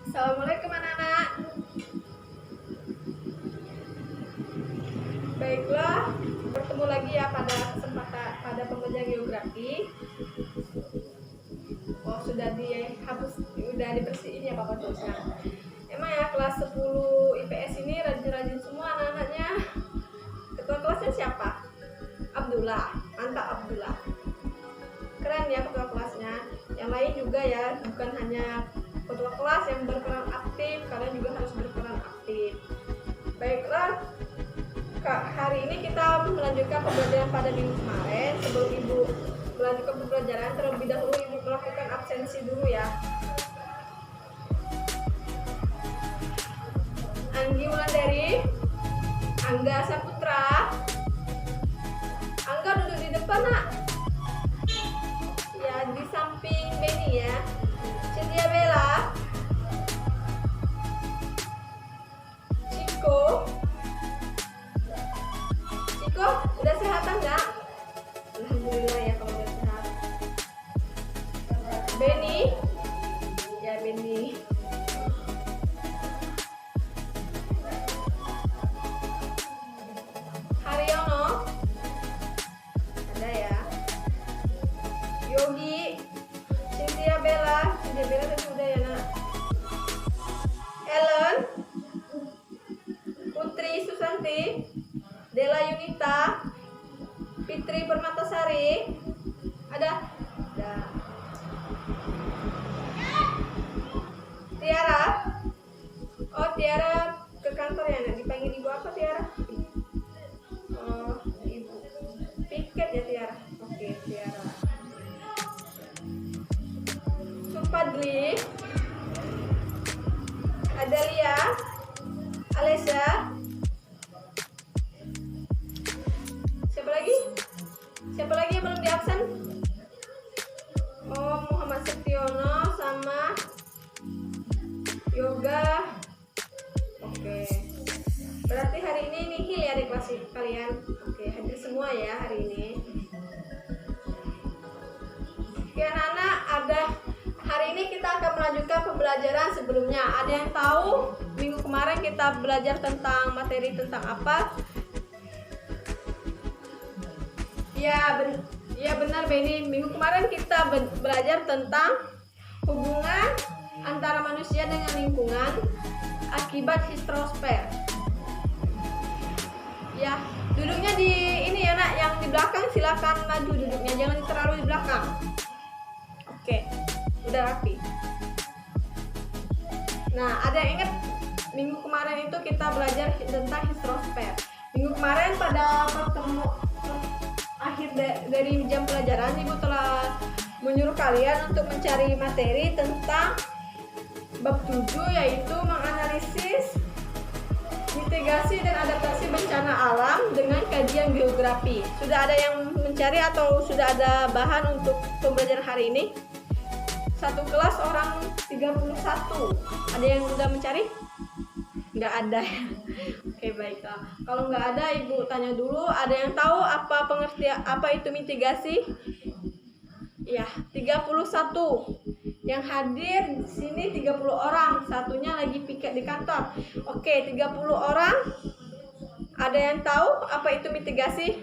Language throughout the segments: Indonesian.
Assalamualaikum anak-anak. Baiklah, bertemu lagi ya pada pembelajaran geografi. Oh, sudah dihapus, sudah dibersihin ya Bapak tulisnya. Emang ya kelas 10 IPS ini rajin-rajin semua anak-anaknya. Ketua kelasnya siapa? Abdullah, mantap Abdullah. Keren ya ketua kelasnya. Yang lain juga ya, bukan hanya ketua kelas yang berperan aktif, kalian juga harus berperan aktif. Baiklah, hari ini kita melanjutkan pembelajaran pada minggu kemarin. Sebelum Ibu melanjutkan pembelajaran, terlebih dahulu Ibu melakukan absensi dulu ya. Anggi Wulandari, Angga Saputra. Angga duduk di depan nak. Ya, di samping Beni ya. Cynthia Bella, Ciko, udah sehatan nggak? Alhamdulillah ya kalau udah sehat. Beni, ya Beni. Haryono, ada ya. Yogi, Cynthia Bella tadi udah ya nak. Ellen, Putri Susanti, Dela Yunita, Fitri Permatasari, ada. Tiara, oh Tiara ke kantor ya nak. Dipanggil ibu apa Tiara? Oh ibu piket ya Tiara. Oke Tiara. Supadli, Adalia, Alesya, siapa lagi yang belum diabsen? Oh Muhammad Setiono sama Yoga. Oke, berarti hari ini nihil ya di kelas kalian. Oke, hadir semua ya hari ini. Oke anak-anak, hari ini kita akan melanjutkan pembelajaran sebelumnya. Ada yang tahu minggu kemarin kita belajar tentang materi tentang apa? Ya benar Beni. Minggu kemarin kita belajar tentang hubungan antara manusia dengan lingkungan akibat hidrosfer. Ya, duduknya di ini ya nak, yang di belakang silakan maju duduknya, jangan terlalu di belakang. Oke, udah rapi. Nah, ada yang ingat minggu kemarin itu kita belajar tentang hidrosfer. Minggu kemarin pada akhir dari jam pelajaran Ibu telah menyuruh kalian untuk mencari materi tentang bab 7, yaitu menganalisis mitigasi dan adaptasi bencana alam dengan kajian geografi. Sudah ada yang mencari atau sudah ada bahan untuk pembelajaran hari ini? Satu kelas orang 31. Ada yang sudah mencari? Nggak ada. Oke baiklah. Kalau nggak ada, Ibu tanya dulu. Ada yang tahu apa pengertian apa itu mitigasi? Ya, 31. Yang hadir di sini 30 orang. Satunya lagi piket di kantor. Oke, 30 orang. Ada yang tahu apa itu mitigasi?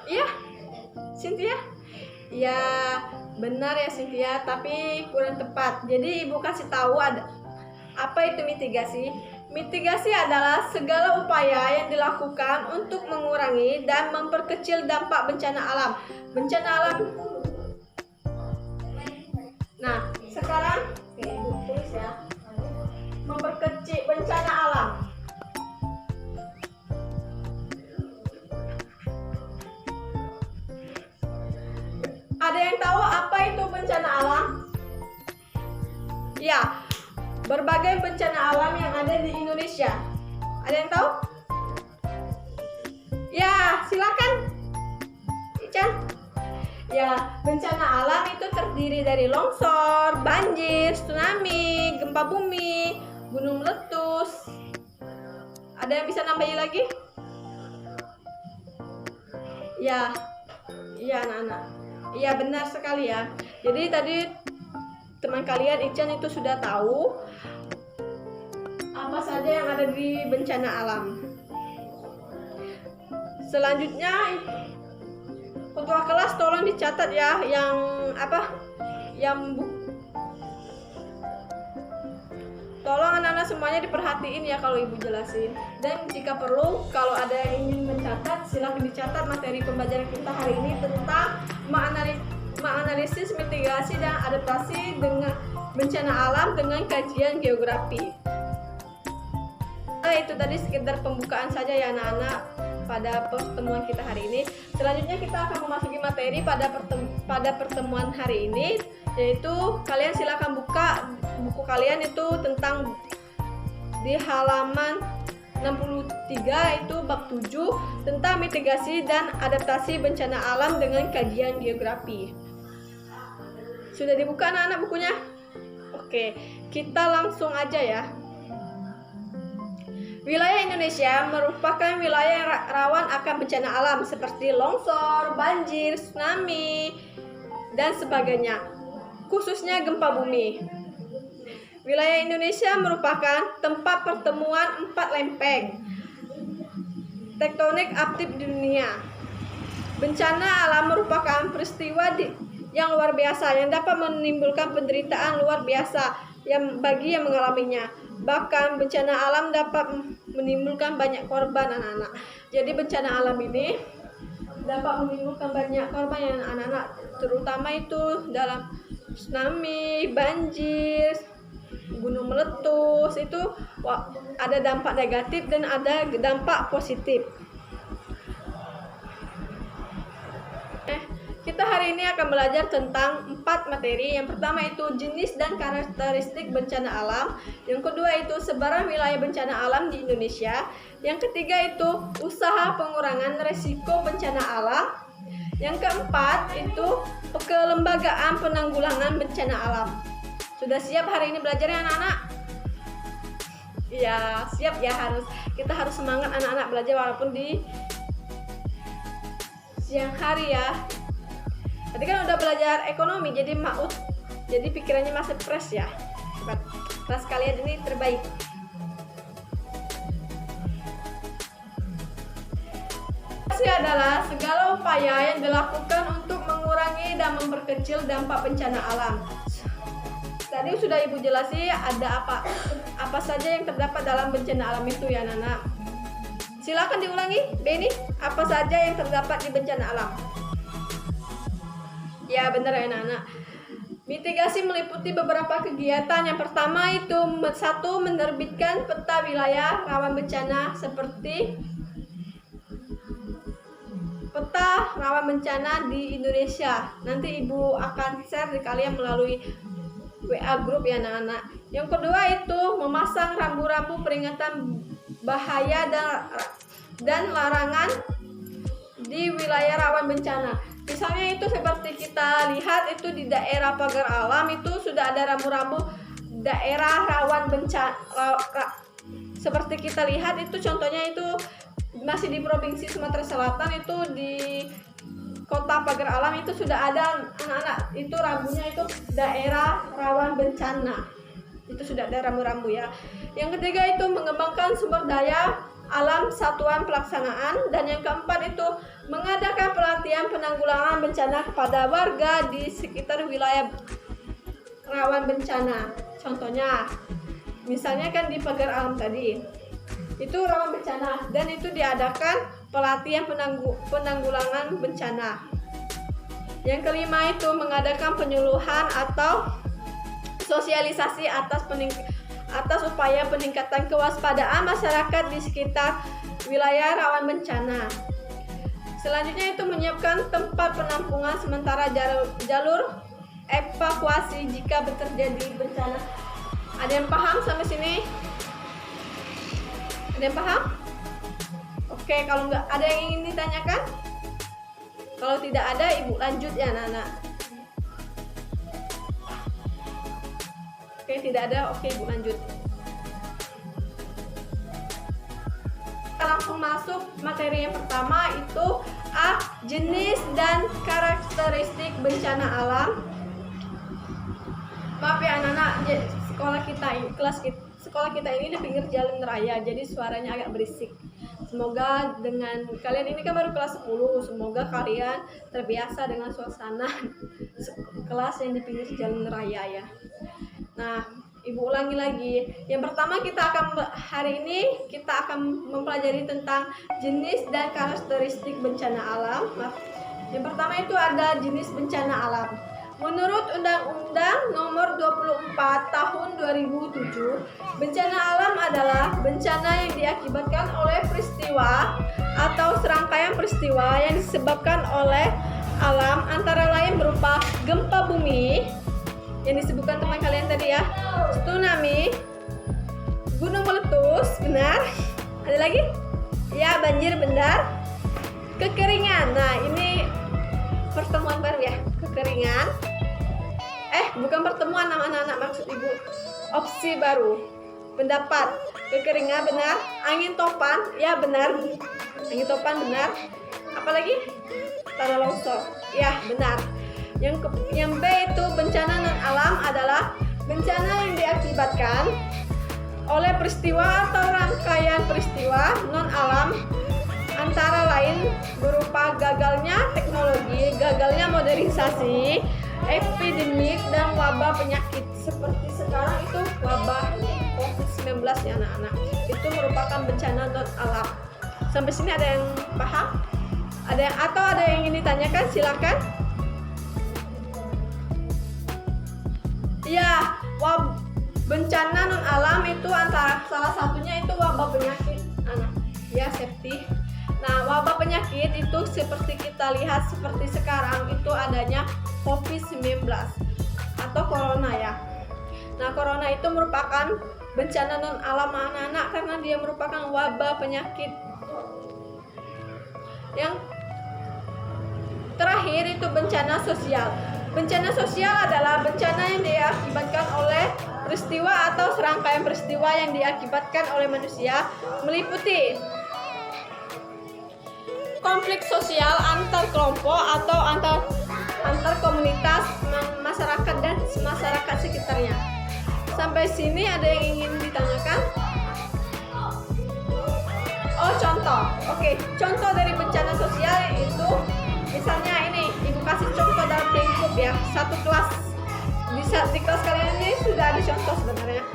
Iya, Cynthia? Ya, benar ya Cynthia, tapi kurang tepat. Jadi Ibu kasih tahu ada apa itu mitigasi. Mitigasi adalah segala upaya yang dilakukan untuk mengurangi dan memperkecil dampak bencana alam. Bencana alam. Nah, sekarang Ibu tulis ya. Memperkecil bencana alam. Ada yang tahu apa itu bencana alam? Ya, berbagai bencana alam yang ada di Indonesia. Ada yang tahu? Ya, silakan. Ican. Ya, bencana alam itu terdiri dari longsor, banjir, tsunami, gempa bumi, gunung meletus. Ada yang bisa nambahin lagi? Ya, iya anak-anak. Iya benar sekali ya. Jadi tadi teman kalian Ichan itu sudah tahu apa saja yang ada di bencana alam. Selanjutnya ketua kelas tolong dicatat ya tolong anak-anak semuanya diperhatiin ya kalau ibu jelasin. Dan jika perlu kalau ada yang ingin mencatat silahkan dicatat materi pembelajaran kita hari ini tentang menganalisis mitigasi dan adaptasi dengan bencana alam dengan kajian geografi. Nah, itu tadi sekedar pembukaan saja ya anak-anak pada pertemuan kita hari ini. Selanjutnya kita akan memasuki materi pada pertemuan hari ini, yaitu kalian silakan buka buku kalian itu tentang di halaman 63 itu bab 7 tentang mitigasi dan adaptasi bencana alam dengan kajian geografi. Sudah dibuka anak-anak bukunya? Oke, kita langsung aja ya. Wilayah Indonesia merupakan wilayah yang rawan akan bencana alam seperti longsor, banjir, tsunami, dan sebagainya, khususnya gempa bumi. Wilayah Indonesia merupakan tempat pertemuan 4 lempeng tektonik aktif di dunia. Bencana alam merupakan peristiwa yang luar biasa yang dapat menimbulkan penderitaan luar biasa bagi yang mengalaminya. Bahkan bencana alam dapat menimbulkan banyak korban anak-anak. Jadi bencana alam ini dapat menimbulkan banyak korban yang anak-anak, terutama itu dalam tsunami, banjir, gunung meletus, itu ada dampak negatif dan ada dampak positif. Kita hari ini akan belajar tentang 4 materi. Yang pertama itu jenis dan karakteristik bencana alam. Yang kedua itu sebaran wilayah bencana alam di Indonesia. Yang ketiga itu usaha pengurangan resiko bencana alam. Yang keempat itu kelembagaan penanggulangan bencana alam. Sudah siap hari ini belajarnya anak-anak? Ya, siap ya, kita harus semangat anak-anak belajar walaupun di siang hari ya. Tadi kan udah belajar ekonomi, jadi pikirannya masih fresh ya. Kelas kalian ini terbaik. Ini adalah segala upaya yang dilakukan untuk mengurangi dan memperkecil dampak bencana alam. Tadi sudah ibu jelasi ada apa saja yang terdapat dalam bencana alam itu ya anak-anak. Silakan diulangi, Beni, apa saja yang terdapat di bencana alam? Ya benar ya anak-anak. Mitigasi meliputi beberapa kegiatan. Yang pertama itu menerbitkan peta wilayah rawan bencana seperti peta rawan bencana di Indonesia. Nanti ibu akan share di kalian melalui WA grup ya anak-anak. Yang kedua itu memasang rambu-rambu peringatan bahaya dan larangan di wilayah rawan bencana. Misalnya itu seperti kita lihat itu di daerah pagar alam itu sudah ada rambu-rambu daerah rawan bencana. Seperti kita lihat itu contohnya itu masih di Provinsi Sumatera Selatan itu di Kota Pagar Alam itu sudah ada anak-anak itu rambunya itu daerah rawan bencana. Itu sudah ada rambu-rambu ya. Yang ketiga itu mengembangkan sumber daya alam satuan pelaksanaan, dan yang keempat itu mengadakan pelatihan penanggulangan bencana kepada warga di sekitar wilayah rawan bencana. Contohnya misalnya kan di Pagar Alam tadi itu rawan bencana dan itu diadakan pelatihan penanggulangan bencana. Yang kelima itu mengadakan penyuluhan atau sosialisasi atas upaya peningkatan kewaspadaan masyarakat di sekitar wilayah rawan bencana. Selanjutnya itu menyiapkan tempat penampungan sementara jalur evakuasi jika terjadi bencana. Ada yang paham sampai sini? Ada yang paham? Oke, kalau nggak ada yang ingin ditanyakan? Kalau tidak ada, ibu lanjut ya anak-anak. Oke, tidak ada. Oke, ibu lanjut. Kita langsung masuk materi yang pertama itu A. jenis dan karakteristik bencana alam. Maaf ya anak-anak, sekolah kita ini di pinggir jalan raya, jadi suaranya agak berisik. Semoga dengan kalian ini kan baru kelas 10, semoga kalian terbiasa dengan suasana kelas yang di pinggir jalan raya ya. Nah, Ibu ulangi lagi. Yang pertama hari ini kita akan mempelajari tentang jenis dan karakteristik bencana alam. Yang pertama itu ada jenis bencana alam. Menurut Undang-Undang Nomor 24 Tahun 2007, bencana alam adalah bencana yang diakibatkan oleh peristiwa atau serangkaian peristiwa yang disebabkan oleh alam, antara lain berupa gempa bumi yang disebutkan teman kalian tadi ya, tsunami, gunung meletus, benar? Ada lagi? Ya, banjir, benar. Kekeringan. Nah, ini pertemuan baru ya, kekeringan. Bukan pertemuan anak-anak, maksud Ibu. Opsi baru. Pendapat. Kekeringan, benar. Angin topan, ya benar. Angin topan, benar. Apalagi? Tanah longsor. Ya, benar. Yang B itu bencana non alam adalah bencana yang diakibatkan oleh peristiwa atau rangkaian peristiwa non alam, antara lain berupa gagalnya teknologi, gagalnya modernisasi, epidemik, dan wabah penyakit. Seperti sekarang itu wabah COVID-19 ya anak-anak. Itu merupakan bencana non alam. Sampai sini ada yang paham? Ada yang ingin ditanyakan? Silakan. Ya, bencana non alam itu antara salah satunya itu wabah penyakit anak. Ya, safety. Nah, wabah penyakit itu seperti kita lihat seperti sekarang itu adanya COVID-19 atau corona ya. Nah, corona itu merupakan bencana non alam anak-anak karena dia merupakan wabah penyakit. Yang terakhir itu bencana sosial. Bencana sosial adalah bencana yang diakibatkan oleh peristiwa atau serangkaian peristiwa yang diakibatkan oleh manusia, meliputi konflik sosial antar kelompok atau antar komunitas masyarakat dan masyarakat sekitarnya. Sampai sini ada yang ingin ditanyakan? Oh, contoh. Oke, contoh dari bencana sosial itu misalnya ini, Ibu kasih contoh dalam lingkup ya, satu kelas. Di kelas kalian ini sudah ada contoh sebenarnya.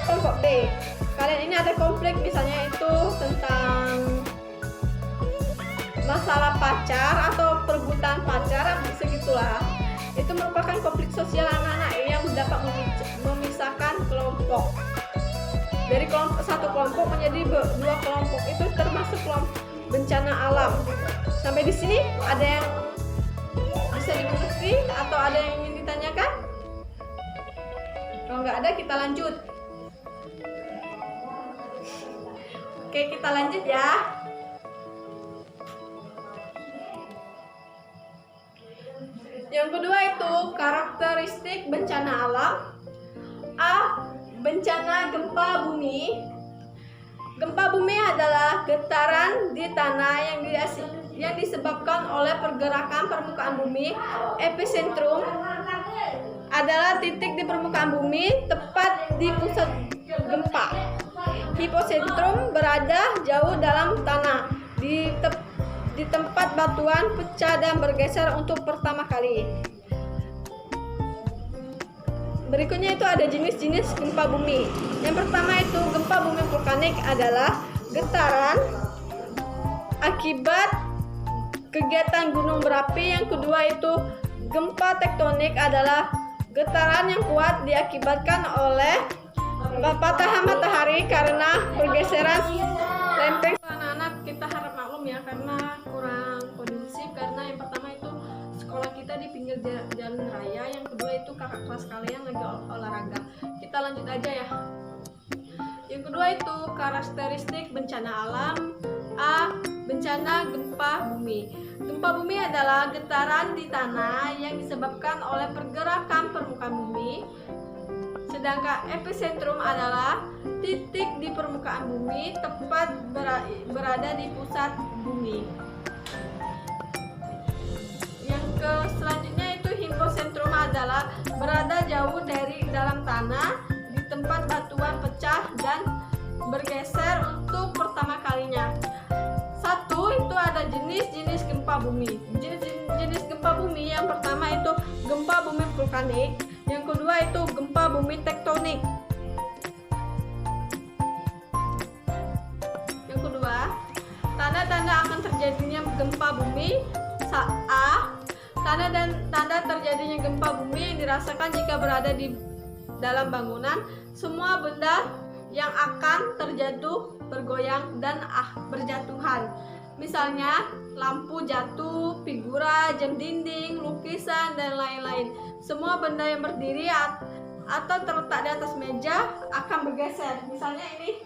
Kelompok B. Kalian ini ada konflik misalnya itu tentang masalah pacar atau perebutan pacar, segitulah. Itu merupakan konflik sosial anak-anak yang dapat memisahkan kelompok. Dari satu kelompok menjadi dua kelompok, itu termasuk kelompok bencana alam. Sampai di sini ada yang bisa dimengerti atau ada yang ingin ditanyakan? Kalau nggak ada, kita lanjut. Oke, kita lanjut ya. Yang kedua itu karakteristik bencana alam. A. Bencana gempa bumi. Gempa bumi adalah getaran di tanah yang disebabkan oleh pergerakan permukaan bumi. Epicentrum adalah titik di permukaan bumi tepat di pusat gempa. Hipocentrum berada jauh dalam tanah di tempat batuan pecah dan bergeser untuk pertama kali. Berikutnya itu ada jenis-jenis gempa bumi. Yang pertama itu gempa bumi vulkanik adalah getaran akibat kegiatan gunung berapi. Yang kedua itu gempa tektonik adalah getaran yang kuat diakibatkan oleh patahan matahari karena pergeseran lempeng. Anak-anak kita harap maklum ya karena kurang kondusif, karena yang pertama itu sekolah kita di pinggir jalan raya, yang kedua itu kakak kelas kalian lagi olahraga. Kita lanjut aja ya. Yang kedua itu karakteristik bencana alam. A. Bencana gempa bumi. Gempa bumi adalah getaran di tanah yang disebabkan oleh pergerakan permukaan bumi. Sedangkan epicentrum adalah titik di permukaan bumi tepat berada di pusat bumi. berada jauh dari dalam tanah di tempat batuan pecah dan bergeser untuk pertama kalinya. Satu, itu ada jenis-jenis gempa bumi. Jenis gempa bumi yang pertama itu gempa bumi vulkanik, yang kedua itu gempa bumi tektonik. Yang kedua, tanda-tanda akan terjadinya gempa bumi. A. Tanda terjadinya gempa bumi yang dirasakan jika berada di dalam bangunan. Semua benda yang akan terjatuh, bergoyang, dan berjatuhan. Misalnya lampu jatuh, figura, jam dinding, lukisan, dan lain-lain. Semua benda yang berdiri atau terletak di atas meja akan bergeser. Misalnya ini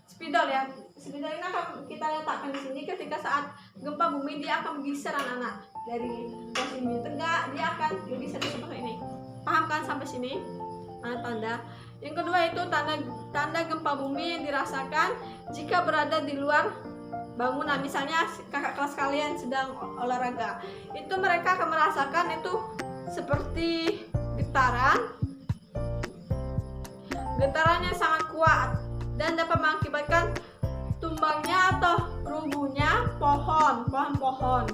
spidol ya. Spidol ini akan kita letakkan di sini. Ketika saat gempa bumi dia akan bergeser anak-anak. Dari posisi tegak dia akan bergeser seperti ini. Paham kan sampai sini? Tanda. Yang kedua itu tanda gempa bumi yang dirasakan jika berada di luar bangunan. Misalnya kakak kelas kalian sedang olahraga, itu mereka akan merasakan itu seperti getarannya sangat kuat dan dapat mengakibatkan tumbangnya atau rubuhnya pohon-pohon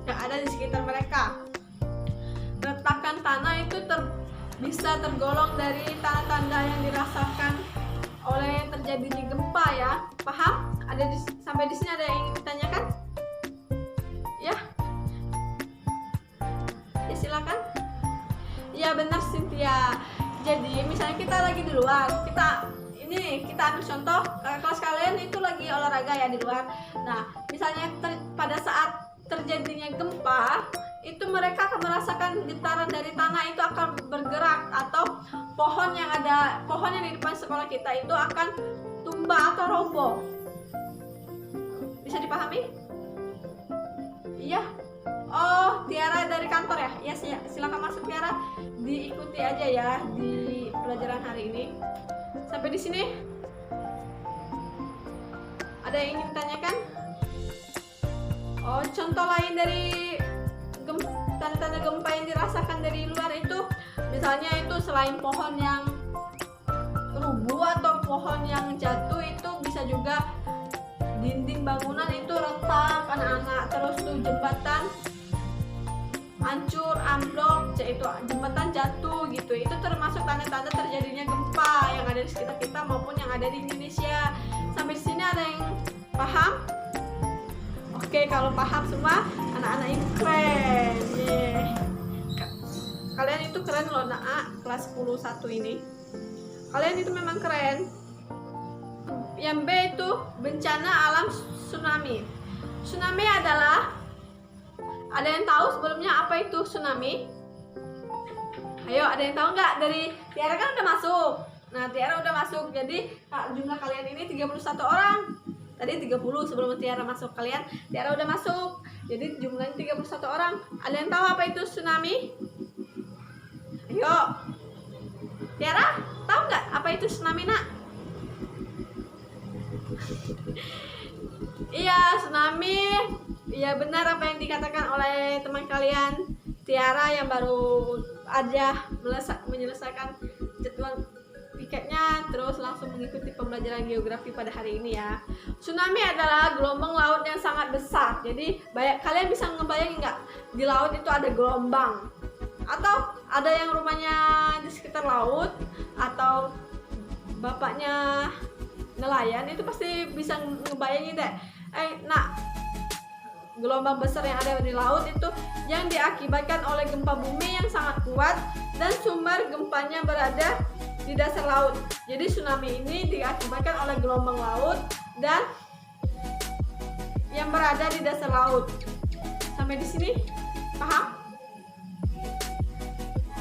yang ada di sekitar mereka. Retakan tanah itu bisa tergolong dari tanda-tanda yang dirasakan oleh terjadinya gempa ya. Paham? Sampai di sini ada yang ingin ditanyakan? Ya? Ya silakan. Ya benar Cynthia. Jadi misalnya kita lagi di luar, kita ambil contoh kelas kalian itu lagi olahraga ya di luar. Nah, misalnya pada saat terjadinya gempa, itu mereka akan merasakan getaran dari tanah itu akan bergerak, atau pohon yang di depan sekolah kita itu akan tumbang atau roboh. Bisa dipahami? Iya. Oh, Tiara dari kantor ya? Ya, silakan masuk Tiara. Diikuti aja ya di pelajaran hari ini. Sampai di sini. Ada yang ingin ditanyakan? Oh, contoh lain dari tanda-tanda gempa yang dirasakan dari luar itu, misalnya itu selain pohon yang rubuh atau pohon yang jatuh, itu bisa juga dinding bangunan itu retak anak-anak, terus tuh jembatan hancur, ambruk, itu jembatan jatuh gitu. Itu termasuk tanda-tanda terjadinya gempa yang ada di sekitar kita maupun yang ada di Indonesia. Sampai sini ada yang paham? Oke, kalau paham semua, anak-anak ini keren. Yeah. Kalian itu keren loh, kelas 10-1 ini. Kalian itu memang keren. Yang B itu bencana alam tsunami. Tsunami adalah, ada yang tahu sebelumnya apa itu tsunami? Ayo, ada yang tahu nggak? Dari Tiara kan udah masuk. Nah, Tiara udah masuk. Jadi jumlah kalian ini 31 orang. Tadi 30 sebelum Tiara masuk. Tiara udah masuk. Jadi jumlahnya 31 orang. Ada yang tahu apa itu tsunami? Ayo. Tiara, tahu nggak apa itu tsunami, Nak? Iya, tsunami. Iya, benar apa yang dikatakan oleh teman kalian Tiara yang baru aja menyelesaikan jadwal tiketnya, terus langsung mengikuti pembelajaran geografi pada hari ini ya. Tsunami adalah gelombang laut yang sangat besar. Jadi kalian bisa ngebayangin nggak, di laut itu ada gelombang, atau ada yang rumahnya di sekitar laut, atau bapaknya nelayan, itu pasti bisa ngebayangin deh. Nak, gelombang besar yang ada di laut itu yang diakibatkan oleh gempa bumi yang sangat kuat dan sumber gempanya berada di dasar laut. Jadi tsunami ini diakibatkan oleh gelombang laut dan yang berada di dasar laut. Sampai di sini paham?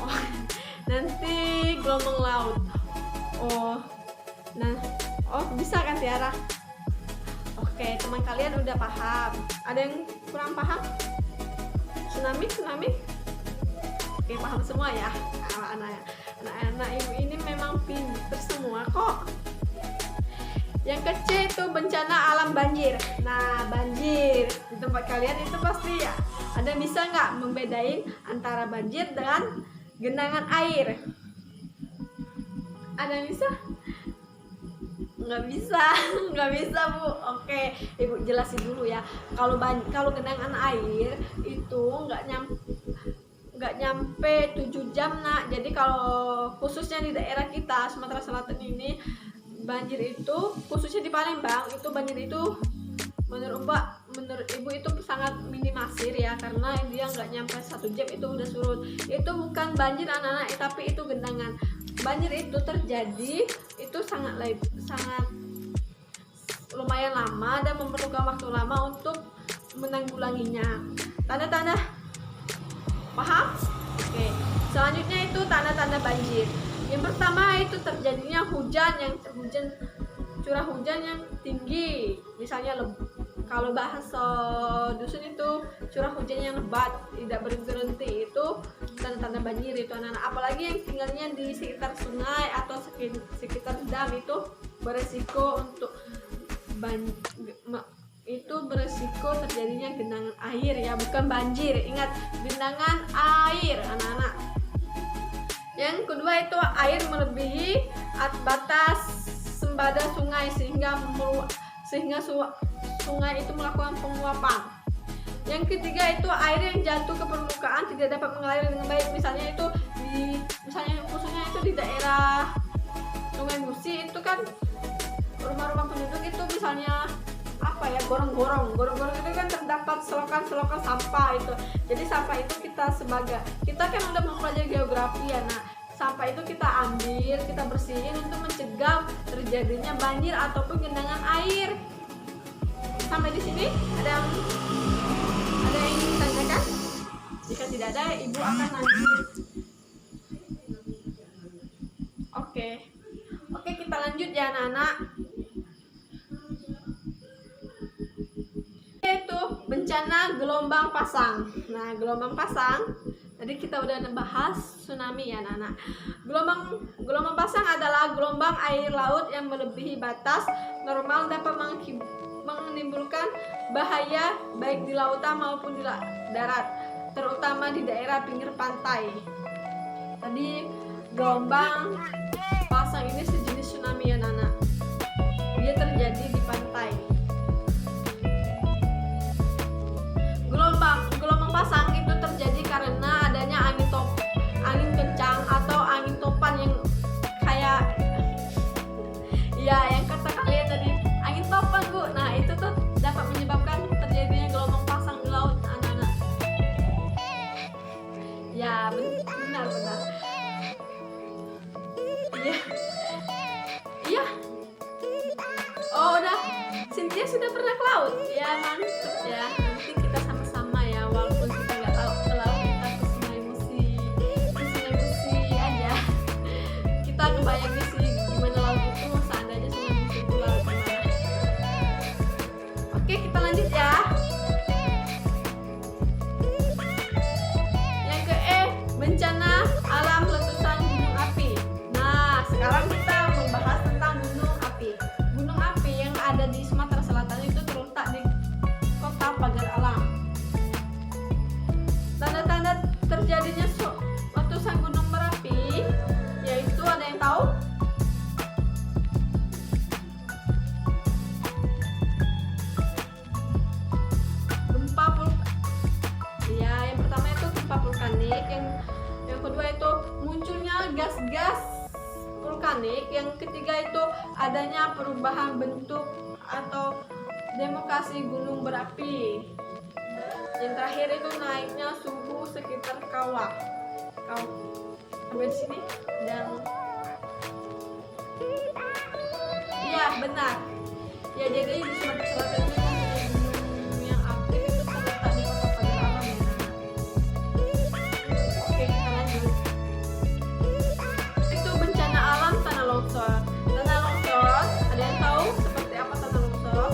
Oh, nanti gelombang laut. Bisa kan Tiara? Oke, teman kalian udah paham. Ada yang kurang paham? Tsunami? Oke, paham semua ya. Anak-anak ibu ini memang pintar semua kok. Yang kecil itu bencana alam banjir. Nah, banjir di tempat kalian itu pasti ya. Ada bisa nggak membedain antara banjir dengan genangan air. Ada yang bisa? Nggak bisa. Nggak bisa, Bu. Oke, Ibu jelasin dulu ya. Kalau genangan air itu nggak nyampe 7 jam, Nak. Jadi kalau khususnya di daerah kita Sumatera Selatan ini, banjir itu khususnya di Palembang itu banjir itu menurut Ibu itu sangat minimalisir ya, karena dia nggak nyampe 1 jam itu udah surut. Itu bukan banjir anak-anak, tapi itu genangan. Banjir itu terjadi itu sangat lumayan lama dan memerlukan waktu lama untuk menanggulanginya. Tanda-tanda paham? Oke. Selanjutnya itu tanda-tanda banjir. Yang pertama itu terjadinya curah hujan yang tinggi. Misalnya kalau bahasa dusun itu curah hujan yang lebat tidak berhenti, itu tanda-tanda banjir itu anak-anak. Apalagi yang tinggalnya di sekitar sungai atau sekitar dam itu beresiko untuk itu beresiko terjadinya genangan air ya, bukan banjir. Ingat, genangan air anak-anak. Yang kedua itu air melebihi batas sembada sungai sehingga sungai itu melakukan penguapan. Yang ketiga itu air yang jatuh ke permukaan tidak dapat mengalir dengan baik. Misalnya khususnya itu di daerah Sungai Musi itu kan rumah-rumah penduduk itu misalnya gorong-gorong itu kan terdapat selokan sampah itu. Jadi sampah itu kita kan udah mempelajari geografi ya. Nah, sampah itu kita ambil, kita bersihin untuk mencegah terjadinya banjir ataupun genangan air. Sampai di sini ada yang ingin ditanyakan? Jika tidak ada, Ibu akan lanjut. Oke, kita lanjut ya anak-anak. Yaitu bencana gelombang pasang. Nah, gelombang pasang tadi kita udah bahas tsunami ya anak-anak. Gelombang pasang adalah gelombang air laut yang melebihi batas normal dapat menimbulkan bahaya baik di lautan maupun di darat, terutama di daerah pinggir pantai. Tadi gelombang pasang ini sejenis tsunami ya anak-anak. Dia terjadi di pantai. Gelombang pasang itu terjadi karena adanya angin kencang atau angin topan yang kayak yang kata kalian tadi, angin topan, Bu. Nah, itu tuh dapat menyebabkan terjadinya gelombang pasang di laut anak-anak. Ya, benar. Iya. Oh, udah. Cynthia sudah pernah ke laut? Ya, mantap ya. Nanti kita sama-sama ya, walaupun kita nggak tahu ke laut, kita ke Sungai Musi aja. Kita kebayangnya sih gimana laut itu, seandainya Sungai Musi itu laut gimana. Oke, kita lanjut ya. Yang ke bencana alam letusan gunung api. Nah, sekarang kita membahas tentang gunung api. Gunung api yang ada di Sumatera Selatan itu terletak di kota Pagar Alam. Tanda-tanda terjadinya letusan gunung Merapi yaitu, ada yang tahu? Gempa ya, yang pertama itu gempa vulkanik, yang kedua itu munculnya gas-gas vulkanik, yang ketiga itu adanya perubahan bentuk atau deformasi gunung berapi, yang terakhir itu naiknya suhu sekitar kawah. Sampai di sini. Dan iya, benar ya, jadi di Sumatera Selatan itu gunung yang aktif itu terletak di kota Pagar Alam ya. Oke, kita lanjut. Itu bencana alam tanah longsor. Tanah longsor, ada yang tahu seperti apa tanah longsor?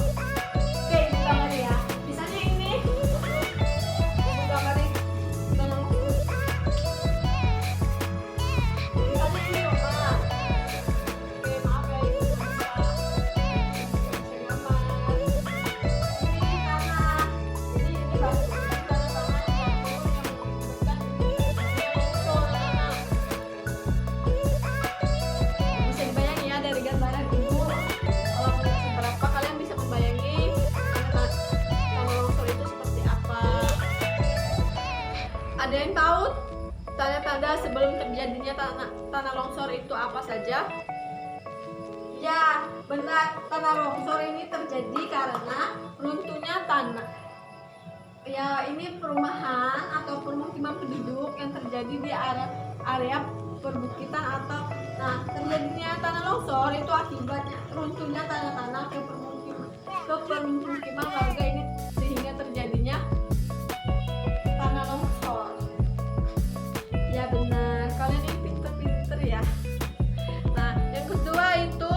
Oke, Ibu gambar ya. Misalnya ini, Ibu gambar tanah longsor. Misalnya ini rumah. Oke, maaf ya, Ibu nggak bisa gambar. Ada yang tahu tanda-tanda sebelum terjadinya tanah longsor itu apa saja? Ya, benar, tanah longsor ini terjadi karena runtuhnya tanah. Ya, ini perumahan atau permukiman penduduk yang terjadi di area perbukitan atau terjadinya tanah longsor itu akibatnya runtuhnya tanah-tanah ke permukiman warga ini sehingga terjadinya tanah longsor. Ya benar, kalian ini pinter-pinter ya. Nah, yang kedua itu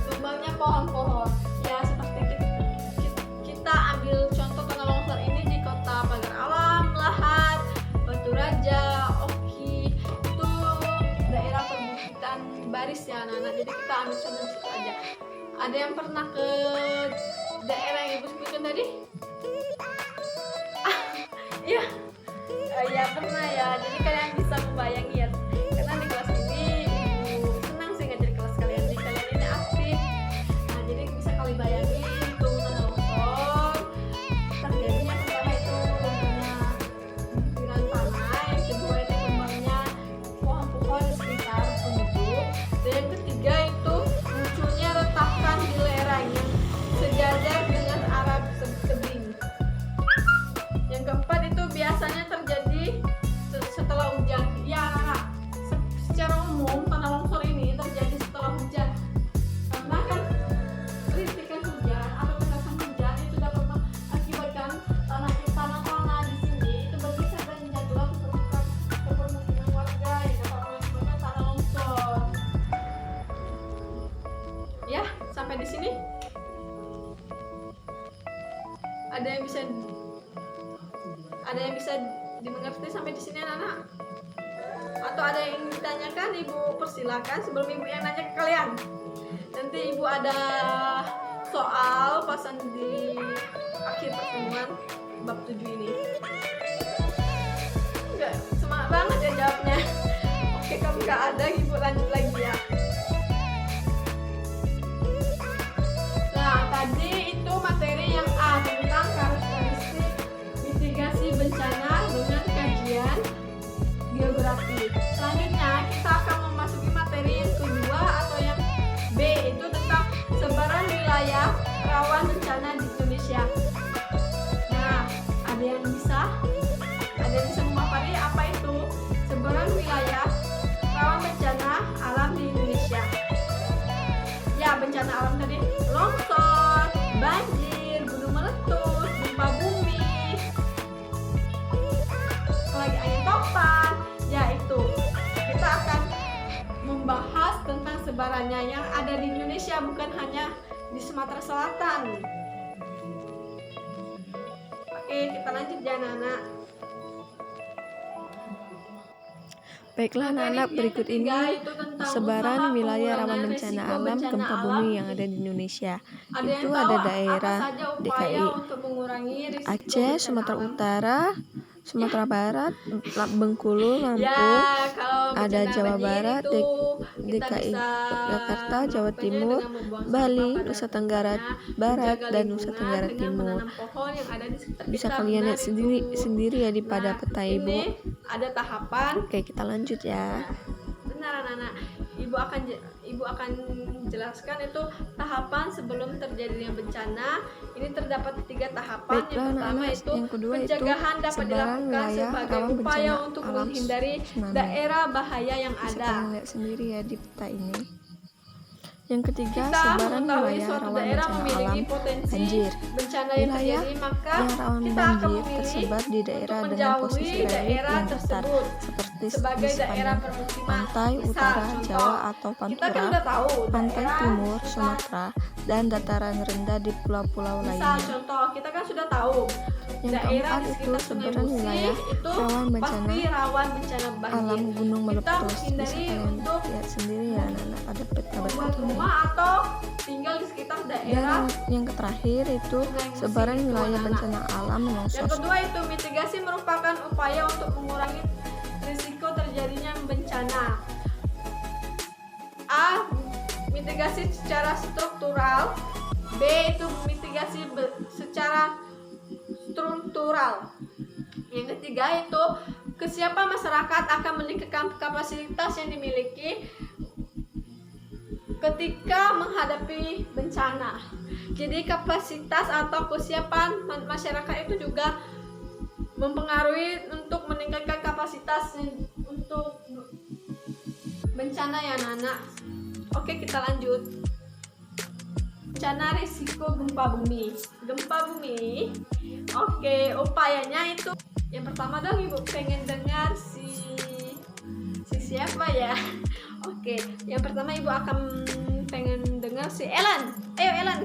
tumbangnya pohon-pohon. Ya, seperti kita ambil contoh tanah longsor ini di kota Pagar Alam, Lahat, Batu Raja, Oki, itu daerah perbukitan baris ya anak-anak. Jadi kita ambil contoh situ aja. Ada yang pernah ke daerah yang Ibu sebutkan tadi? Iya. Ya pernah ya. Jadi kalian bisa membayangi ya. Karena di kelas ini Ibu senang sih ngajar kelas kalian. Jadi kalian ini aktif. Nah, jadi bisa kalian bayangin itu tanah longsor. Terjadinya pertama itu runtuhnya butiran tanah, yang kedua itu tumbangnya pohon-pohon di sekitar penduduk, dan yang ketiga itu munculnya retakan di lereng yang sejajar dengan arah tebing. Yang keempat itu biasanya terjadi setelah hujan. Ya, secara umum tanah longsor ini terjadi setelah hujan. Karena kan rintikan hujan atau tetesan hujan itu dapat mengakibatkan tanah-tanah di sini itu bergeser dan menjatuhkan ke permukiman warga yang dapat mengakibatkan tanah longsor. Ya, sampai di sini. Ada yang bisa dimengerti sampai di sini anak-anak? Atau ada yang ingin ditanyakan? Ibu persilakan sebelum Ibu yang nanya ke kalian. Nanti Ibu ada soal pasan di akhir pertemuan bab 7 ini. Enggak, semangat banget ya jawabnya. Oke, kalau nggak ada Ibu lanjut lagi ya. Nah, tadi itu materi yang A tentang karakteristik mitigasi bencana dengan kajian geografi. Selanjutnya kita akan memasuki materi yang kedua atau yang B, itu tentang sebaran wilayah rawan bencana di Indonesia. Nah, ada yang bisa memapari apa itu sebaran wilayah rawan bencana alam di Indonesia? Ya, bencana alam tadi longsor, banjir, gunung meletus, gempa bumi, lagi angin topan. Ya, itu kita akan membahas tentang sebarannya yang ada di Indonesia, bukan hanya di Sumatera Selatan. Oke, kita lanjut ya anak-anak. Baiklah anak-anak, berikut ini sebaran wilayah rawan bencana alam gempa bumi yang ada di Indonesia. Itu ada daerah DKI, Aceh, Sumatera Utara, Sumatera Barat, Bengkulu, Lampung, ada Jawa Barat, DKI Jakarta, Jawa Timur, Bali, Nusa Tenggara Barat, dan Nusa Tenggara Timur. Bisa kalian lihat sendiri ya di pada peta Ibu. Ada tahapan. Oke, kita lanjut ya. Benar anak-anak. Ibu akan jelaskan itu tahapan sebelum terjadinya bencana. Ini terdapat 3 tahapan. Baiklah, yang pertama itu yang kedua pencegahan itu dapat sebaran dilakukan wilayah sebagai rawan upaya bencana untuk alam menghindari tsunami. daerah bahaya yang Bisa ada. kalian lihat sendiri ya di peta ini. Yang ketiga, Kita sebaran mengetahui wilayah suatu rawan daerah bencana memiliki alam potensi banjir. bencana yang Wilayah terjadi, maka yang rawan kita akan banjir memilih tersebar di daerah untuk dengan menjauhi posisi relief daerah yang datar, tersebut seperti sebagai di daerah sepanjang permukiman. pantai Misal, utara contoh, Jawa atau kita kan Pantura, udah tahu pantai daerah timur sekitar- Sumatera, dan dataran rendah di pulau-pulau Misal lainnya. contoh, kita kan sudah tahu Yang daerah keempat di itu sekitar Sungai sebaran Musi wilayah itu rawan bencana pasti rawan bencana banjir. alam gunung Kita meletus. Bisa menghindari kalian untuk lihat sendiri ya anak-anak pada peta membuat berikut ini. rumah atau tinggal di sekitar daerah. Dan yang terakhir itu Sungai Musi sebaran itu, wilayah anak-anak. bencana alam longsor. Yang kedua itu mitigasi merupakan upaya untuk mengurangi risiko terjadinya bencana. A. Mitigasi secara struktural. B. Itu mitigasi secara struktural. Yang ketiga itu kesiapan masyarakat akan meningkatkan kapasitas yang dimiliki ketika menghadapi bencana. Jadi kapasitas atau kesiapan masyarakat itu juga mempengaruhi untuk meningkatkan kapasitas untuk bencana ya anak-anak. Oke, kita lanjut. Bencana risiko gempa bumi. Gempa bumi. Oke, upayanya itu yang pertama dong Ibu pengen dengar si siapa ya? Oke, yang pertama Ibu akan pengen dengar si Elan. Ayo Elan.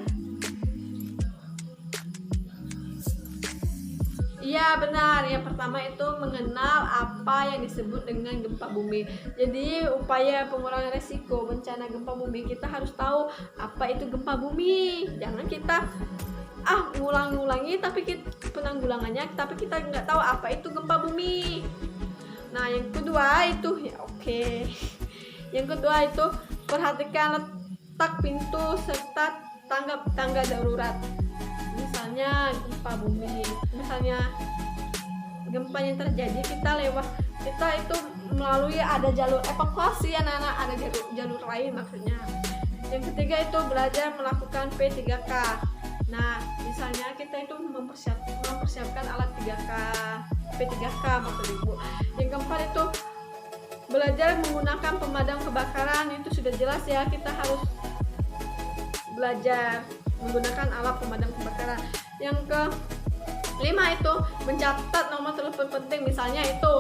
Iya benar, yang pertama itu mengenal apa yang disebut dengan gempa bumi. Jadi upaya pengurangan resiko bencana gempa bumi, kita harus tahu apa itu gempa bumi. Jangan kita ngulang-ngulangi tapi penanggulangannya tapi kita nggak tahu apa itu gempa bumi. Nah yang kedua itu ya oke. Yang kedua itu perhatikan letak pintu serta tangga darurat. Misalnya gempa bumi, misalnya gempa yang terjadi kita itu melalui ada jalur evakuasi anak-anak, ada jalur lain maksudnya. Yang ketiga itu belajar melakukan P3K. Nah misalnya kita itu mempersiapkan alat 3K, P3K maksud Ibu. Yang keempat itu belajar menggunakan pemadam kebakaran. Itu sudah jelas ya, kita harus belajar menggunakan alat pemadam kebakaran. Yang kelima itu mencatat nomor telepon penting, misalnya itu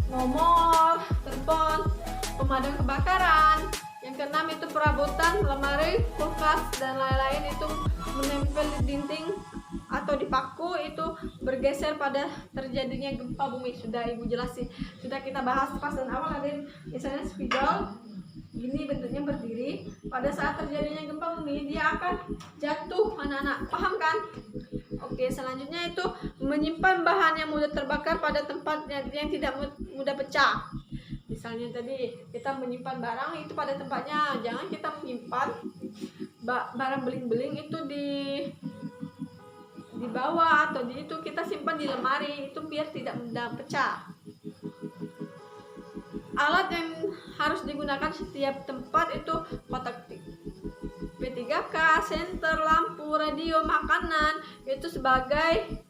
nomor telepon pemadam kebakaran. Yang keenam itu perabotan lemari, kulkas dan lain-lain itu menempel di dinding atau di paku itu bergeser pada terjadinya gempa bumi. Sudah Ibu jelasin, sudah kita bahas pas dan awal. Ada misalnya spidol gini bentuknya berdiri, pada saat terjadinya gempa bumi dia akan jatuh anak-anak, paham kan? Oke, selanjutnya itu menyimpan bahan yang mudah terbakar pada tempat yang tidak mudah pecah. Misalnya tadi kita menyimpan barang itu pada tempatnya, jangan kita menyimpan barang beling-beling itu di bawah atau itu kita simpan di lemari itu biar tidak mudah pecah. Alat yang harus digunakan setiap tempat itu kotak P3K, senter, lampu, radio, makanan itu sebagai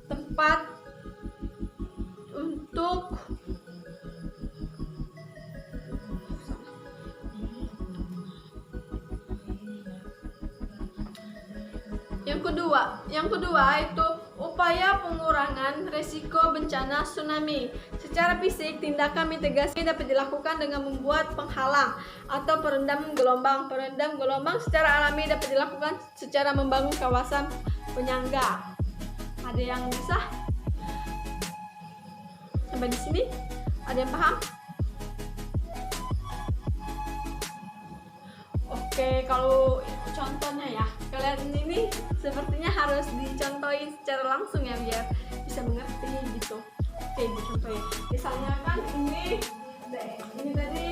tempat untuk yang kedua itu upaya pengurangan resiko bencana tsunami. Secara fisik, tindakan mitigasi dapat dilakukan dengan membuat penghalang atau perendam gelombang. Perendam gelombang secara alami dapat dilakukan secara membangun kawasan penyangga. Ada yang bisa? Sampai di sini? Ada yang paham? Oke, kalau contohnya ya, kalian ini sepertinya harus dicontohin secara langsung ya biar bisa mengerti gitu. Oke, dicontohin. Misalnya kan ini tadi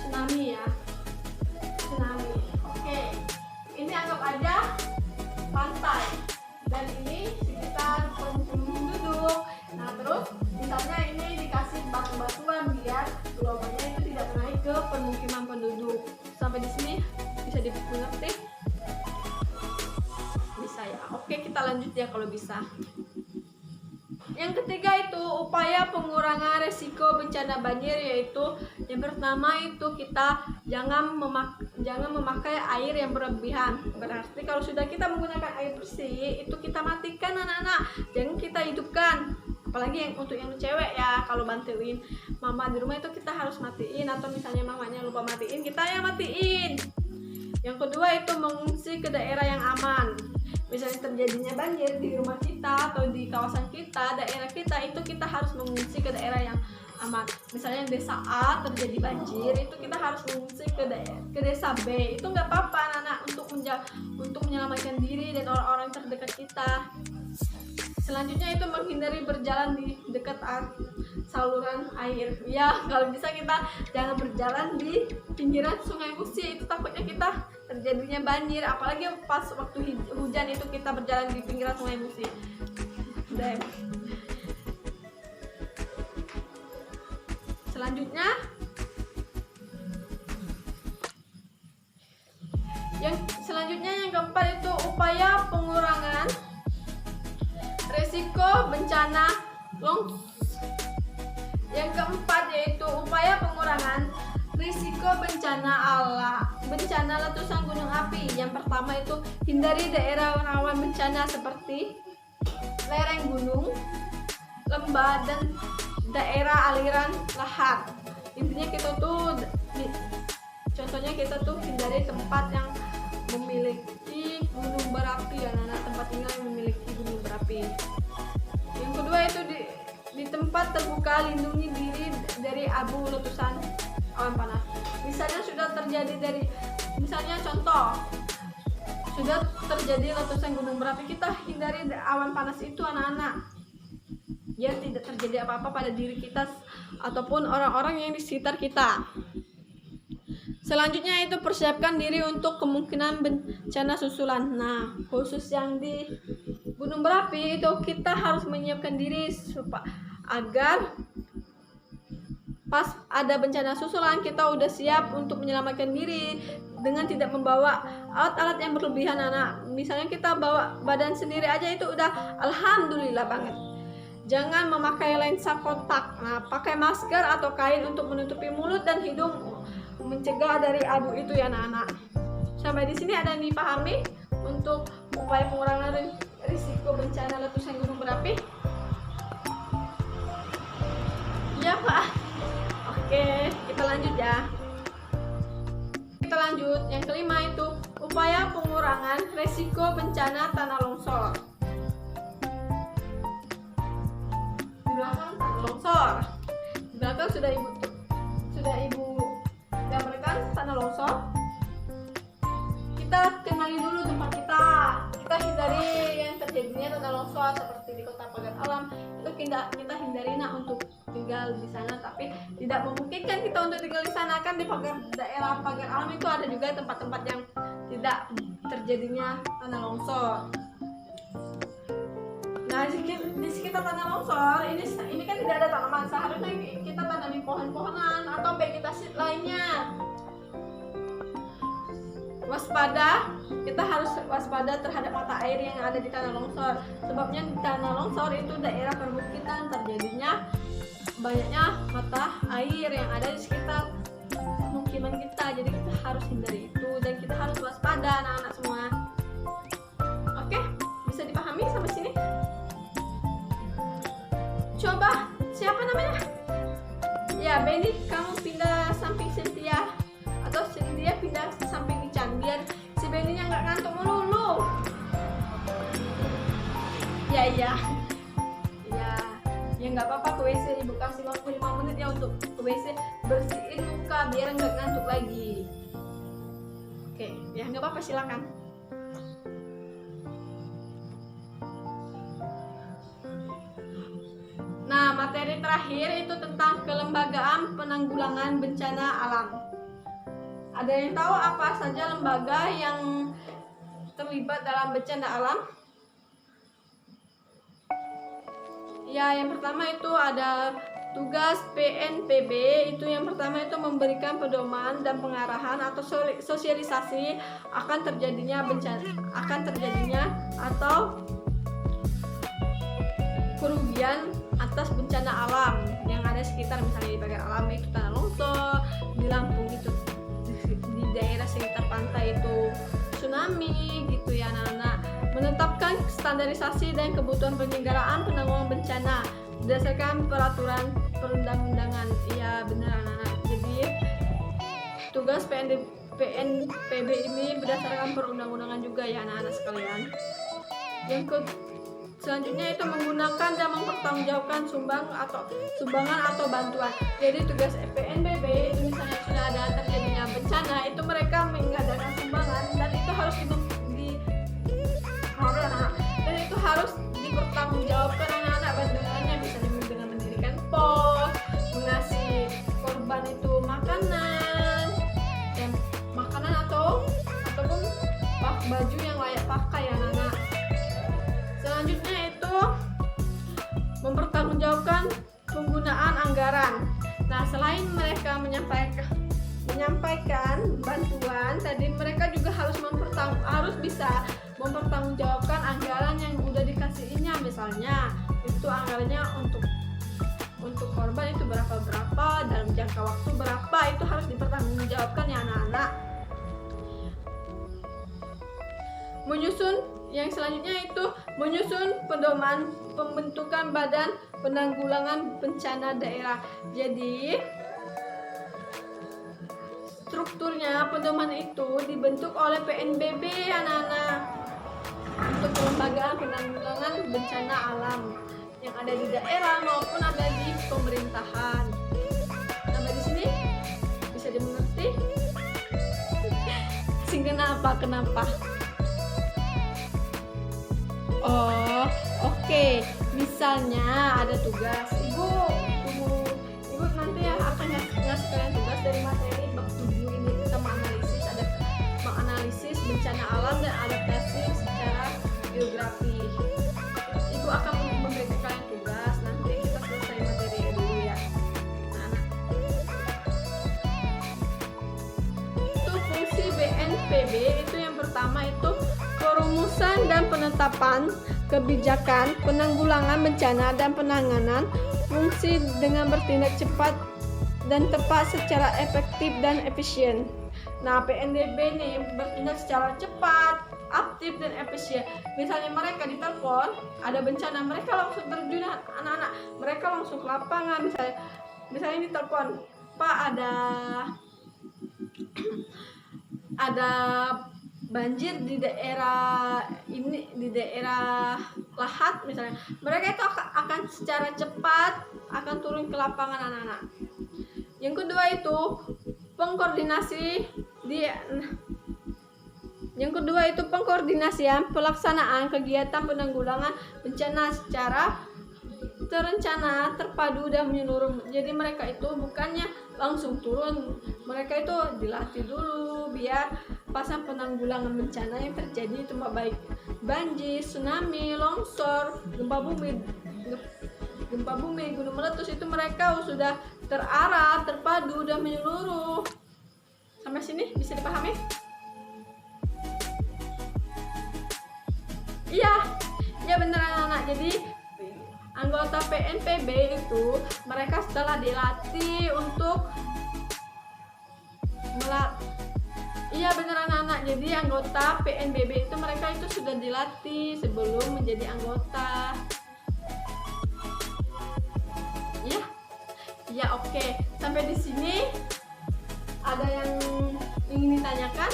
tsunami ya, tsunami. Oke, ini anggap aja pantai dan ini sekitar permukiman penduduk. Nah terus misalnya ini dikasih batu-batuan biar gelombangnya itu tidak naik ke permukiman penduduk. Sampai di sini bisa dimengerti? Bisa ya. Oke, kita lanjut ya kalau bisa. Yang ketiga itu upaya pengurangan resiko bencana banjir, yaitu yang pertama itu kita jangan memakai air yang berlebihan. Berarti kalau sudah kita menggunakan air bersih itu kita matikan anak-anak, jangan kita hidupkan. Apalagi untuk yang cewek ya, kalau bantuin mama di rumah itu kita harus matiin, atau misalnya mamanya lupa matiin, kita yang matiin. Yang kedua itu mengungsi ke daerah yang aman. Misalnya terjadinya banjir di rumah kita atau di kawasan kita, daerah kita, itu kita harus mengungsi ke daerah yang aman. Misalnya desa A terjadi banjir, itu kita harus mengungsi ke desa B. Itu nggak apa-apa anak-anak, untuk menyelamatkan diri dan orang-orang terdekat kita. Selanjutnya itu menghindari berjalan di dekat saluran air. Ya, kalau bisa kita jangan berjalan di pinggiran Sungai Musi, itu takutnya kita terjadinya banjir. Apalagi pas waktu hujan itu kita berjalan di pinggiran Sungai Musi. Dan selanjutnya yang keempat itu upaya pengurangan risiko bencana longsor. Yang keempat yaitu upaya pengurangan risiko bencana letusan gunung api. Yang pertama itu hindari daerah rawan bencana seperti lereng gunung, lembah, dan daerah aliran lahar. Intinya contohnya kita tuh hindari tempat yang memiliki gunung berapi, anak-anak tempat tinggal yang memiliki gunung berapi. Yang kedua itu di tempat terbuka lindungi diri dari abu letusan awan panas. Misalnya contoh sudah terjadi letusan gunung berapi, kita hindari awan panas itu anak-anak, biar tidak terjadi apa-apa pada diri kita ataupun orang-orang yang di sekitar kita. Selanjutnya itu persiapkan diri untuk kemungkinan bencana susulan. Nah, khusus yang di gunung berapi itu kita harus menyiapkan diri agar pas ada bencana susulan kita udah siap untuk menyelamatkan diri dengan tidak membawa alat-alat yang berlebihan anak. Misalnya kita bawa badan sendiri aja itu udah alhamdulillah banget. Jangan memakai lensa kontak. Nah, pakai masker atau kain untuk menutupi mulut dan hidung mencegah dari abu itu ya anak-anak. Sampai di sini ada yang dipahami untuk upaya pengurangan risiko bencana letusan gunung berapi? Ya Pak. Oke, kita lanjut ya. Kita lanjut. Yang kelima itu upaya pengurangan risiko bencana tanah longsor. Di belakang tanah longsor. Di belakang sudah ibu gambarkan tanah longsor. Kita kenali dulu tempat kita hindari yang terjadinya tanah longsor seperti di Kota Pagar Alam. Itu kita hindari untuk tinggal di sana, tapi tidak memungkinkan kita untuk tinggal di sana. Kan di daerah Pagar Alam itu ada juga tempat-tempat yang tidak terjadinya tanah longsor. Nah, di sekitar tanah longsor ini kan tidak ada tanaman. Seharusnya kita tanami pohon-pohonan atau vegetasi lainnya. Kita harus waspada terhadap mata air yang ada di tanah longsor. Sebabnya di tanah longsor itu daerah perbukitan, terjadinya banyaknya mata air yang ada di sekitar pemukiman kita. Jadi kita harus hindari itu dan kita harus waspada anak-anak semua. Oke, bisa dipahami sampai sini? Coba, siapa namanya? Ya, Benny, kamu pindah samping Cynthia atau Cynthia pindah samping Ican biar si Benny-nya nggak ngantuk melulu. Ya nggak apa-apa, ke WC ibu kasih waktu 5 menit ya untuk ke WC bersihin muka biar nggak ngantuk lagi. Oke, ya nggak apa-apa, silakan. Nah, materi terakhir itu tentang kelembagaan penanggulangan bencana alam. Ada yang tahu apa saja lembaga yang terlibat dalam bencana alam? Ya, yang pertama itu ada tugas PNPB. Itu yang pertama itu memberikan pedoman dan pengarahan atau sosialisasi akan terjadinya atau kerugian atas bencana alam yang ada sekitar, misalnya di Pagar Alam itu tanah longsor, di Lampung itu di daerah sekitar pantai itu tsunami gitu ya anak-anak. Menetapkan standarisasi dan kebutuhan penyelenggaraan penanggulangan bencana berdasarkan peraturan perundang-undangan. Iya benar anak-anak. Jadi tugas PNPB ini berdasarkan perundang-undangan juga ya anak-anak sekalian. Selanjutnya itu menggunakan dan mempertanggungjawabkan sumbangan atau bantuan. Jadi tugas PNBB itu misalnya sudah ada terjadinya bencana, itu mereka mengadakan sumbangan dan itu harus harus dipertanggungjawabkan anak-anak bantuannya, bisa dengan mendirikan pos, mengasih korban itu makanan ataupun baju yang layak pakai anak-anak. Selanjutnya itu mempertanggungjawabkan penggunaan anggaran. Nah, selain menyampaikan bantuan, tadi mereka juga harus bisa mempertanggungjawabkan anggaran yang udah dikasihinya. Misalnya itu anggarannya untuk korban itu berapa dalam jangka waktu berapa, itu harus dipertanggungjawabkan ya anak-anak. Yang selanjutnya itu menyusun pedoman pembentukan Badan Penanggulangan Bencana Daerah. Jadi strukturnya pedoman itu dibentuk oleh PNBB anak-anak untuk kelembagaan penanggulangan bencana alam yang ada di daerah maupun ada di pemerintahan. Sampai di sini bisa dimengerti? Kenapa? Oh, oke. Misalnya ada tugas, ibu nanti ya akan ngasih kalian tugas dari materi bab 7 ini. Kita menganalisis bencana alam dan adaptasi secara geografi. Ibu akan memberikan kalian tugas, nanti kita selesai materi dulu ya. Nah, itu fungsi BNPB itu yang pertama itu perumusan dan penetapan kebijakan penanggulangan bencana dan penanganan, fungsi dengan bertindak cepat dan tepat secara efektif dan efisien. Nah, PNBB nih bertindak secara cepat, aktif dan efisien. Misalnya mereka ditelepon, ada bencana, mereka langsung terjun anak-anak, mereka langsung ke lapangan. Misalnya ditelepon, Pak ada banjir di daerah ini, di daerah Lahat misalnya, mereka itu akan secara cepat akan turun ke lapangan anak-anak. Yang kedua itu pengkoordinasian pelaksanaan kegiatan penanggulangan bencana secara terencana, terpadu dan menyeluruh. Jadi mereka itu bukannya langsung turun, mereka itu dilatih dulu biar pasang penanggulangan bencana yang terjadi itu baik banjir, tsunami, longsor, gempa bumi, gunung meletus, itu mereka sudah terarah, terpadu dan menyeluruh. Sampai sini bisa dipahami? Iya benar anak-anak. Jadi anggota PNPB itu mereka setelah dilatih untuk Iya benar anak-anak. Jadi anggota PNBB itu mereka itu sudah dilatih sebelum menjadi anggota. Iya oke. Sampai di sini ada yang ingin ditanyakan?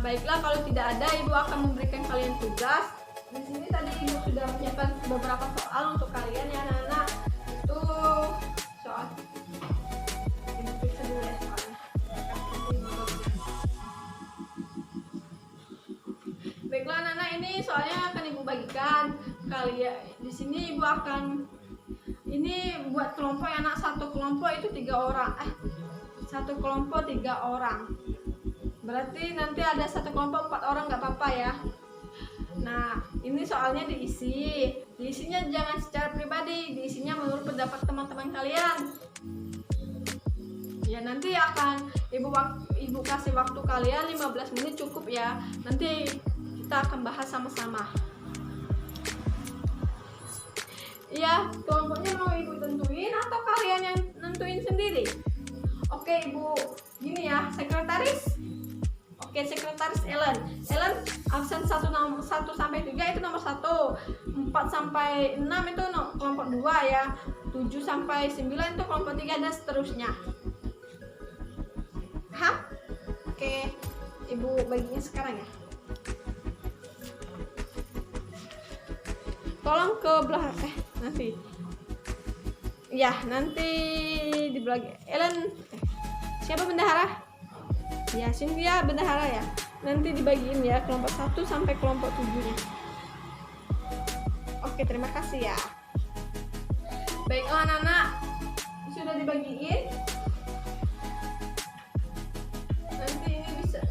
Baiklah, kalau tidak ada, ibu akan memberikan kalian tugas. Di sini tadi ibu sudah menyiapkan beberapa soal untuk kalian ya anak-anak. Itu soal Baiklah anak-anak, ini soalnya akan ibu bagikan kalian. Di sini ibu akan buat kelompok ya anak. Satu kelompok itu 3 orang. Satu kelompok 3 orang. Berarti nanti ada satu kelompok 4 orang, nggak apa-apa ya. Nah, ini soalnya diisinya jangan secara pribadi, diisinya menurut pendapat teman-teman kalian. Ya nanti akan ibu kasih waktu kalian 15 menit cukup ya. Nanti kita akan bahas sama-sama. Iya, kelompoknya mau ibu tentuin atau kalian yang nentuin sendiri? Oke ibu, gini ya, sekretaris. Oke, sekretaris Ellen absen 1 sampai 3 itu nomor 1, 4 sampai 6 itu kelompok 2 ya, 7 sampai 9 itu kelompok 3 dan seterusnya. Oke, ibu baginya sekarang ya. Tolong ke belakang nanti di belakang Ellen. Siapa bendahara? Ya, Cynthia bendahara ya. Nanti dibagiin ya kelompok 1 sampai kelompok 7-nya. Oke, terima kasih ya. Baiklah anak-anak, sudah dibagiin. Nanti ini bisa.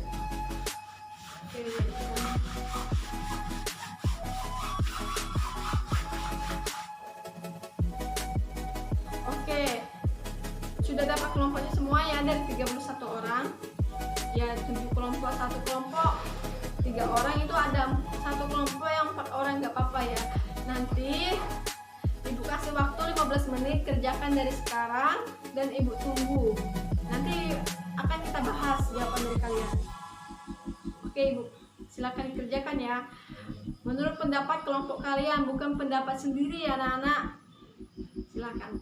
Oke. 3 orang itu ada satu kelompok yang 4 orang nggak apa-apa ya. Nanti ibu kasih waktu 15 menit, kerjakan dari sekarang dan ibu tunggu. Nanti akan kita bahas jawaban dari kalian. Oke ibu, silakan dikerjakan ya. Menurut pendapat kelompok kalian, bukan pendapat sendiri ya anak-anak. Silakan.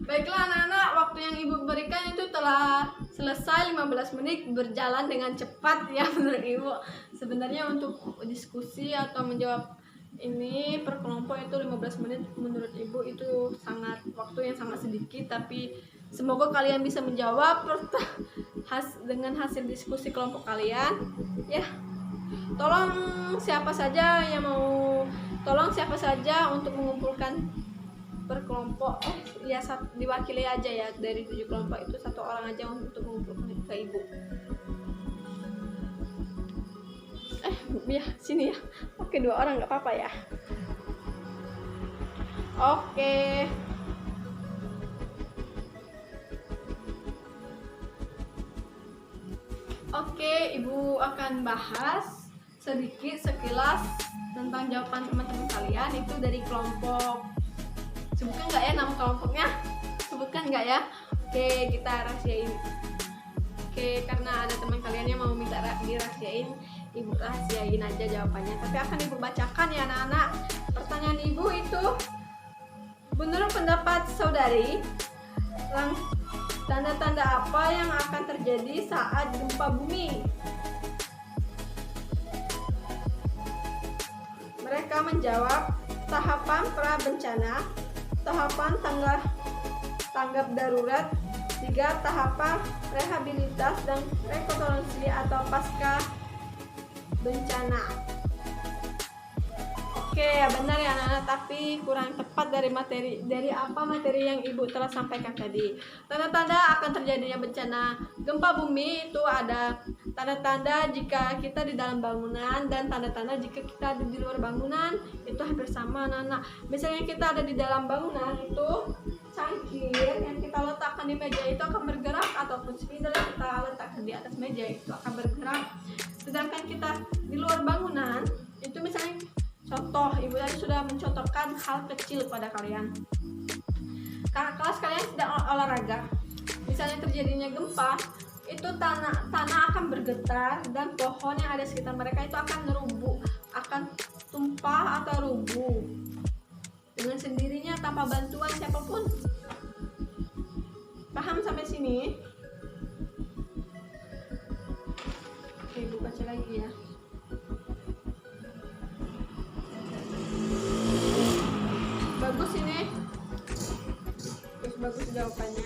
Baiklah anak-anak, waktu yang ibu berikan itu telah selesai. 15 menit berjalan dengan cepat ya menurut ibu. Sebenarnya untuk diskusi atau menjawab ini per kelompok itu 15 menit menurut ibu itu sangat waktu yang sangat sedikit, tapi semoga kalian bisa menjawab dengan hasil diskusi kelompok kalian ya. Tolong siapa saja untuk mengumpulkan per kelompok ya, diwakili aja ya, dari 7 kelompok itu 1 orang aja untuk mengumpulkan ke ibu. Ya sini ya. Oke, 2 orang nggak apa-apa ya. Oke, ibu akan bahas sedikit sekilas tentang jawaban teman-teman kalian itu dari kelompok. Sebutkan nggak ya nama kelompoknya? Sebutkan nggak ya? Oke, kita rahasiain. Oke, karena ada teman kalian yang mau minta dirahasiain, ibu rahasiain aja jawabannya. Tapi akan ibu bacakan ya anak-anak. Pertanyaan ibu itu, menurut pendapat saudari, tanda-tanda apa yang akan terjadi saat gempa bumi? Mereka menjawab, tahapan pra bencana, tahapan tanggap darurat, 3 tahapan rehabilitas dan rekonstruksi atau pasca bencana. Oke, ya benar ya anak-anak, tapi kurang tepat dari materi yang ibu telah sampaikan tadi. Tanda-tanda akan terjadinya bencana gempa bumi itu ada tanda-tanda jika kita di dalam bangunan dan tanda-tanda jika kita ada di luar bangunan. Itu hampir sama anak-anak. Misalnya kita ada di dalam bangunan, itu cangkir yang kita letakkan di meja itu akan bergerak, ataupun spidol yang kita letakkan di atas meja itu akan bergerak. Sedangkan kita di luar bangunan itu, misalnya contoh, ibu tadi sudah mencontohkan hal kecil pada kalian. Kelas kalian sedang olahraga, misalnya terjadinya gempa, itu tanah akan bergetar dan pohon yang ada sekitar mereka itu akan rubuh, akan tumpah atau rubuh dengan sendirinya tanpa bantuan siapapun. Paham sampai sini? Oke, ibu baca lagi ya. Bagus ini, bagus jawabannya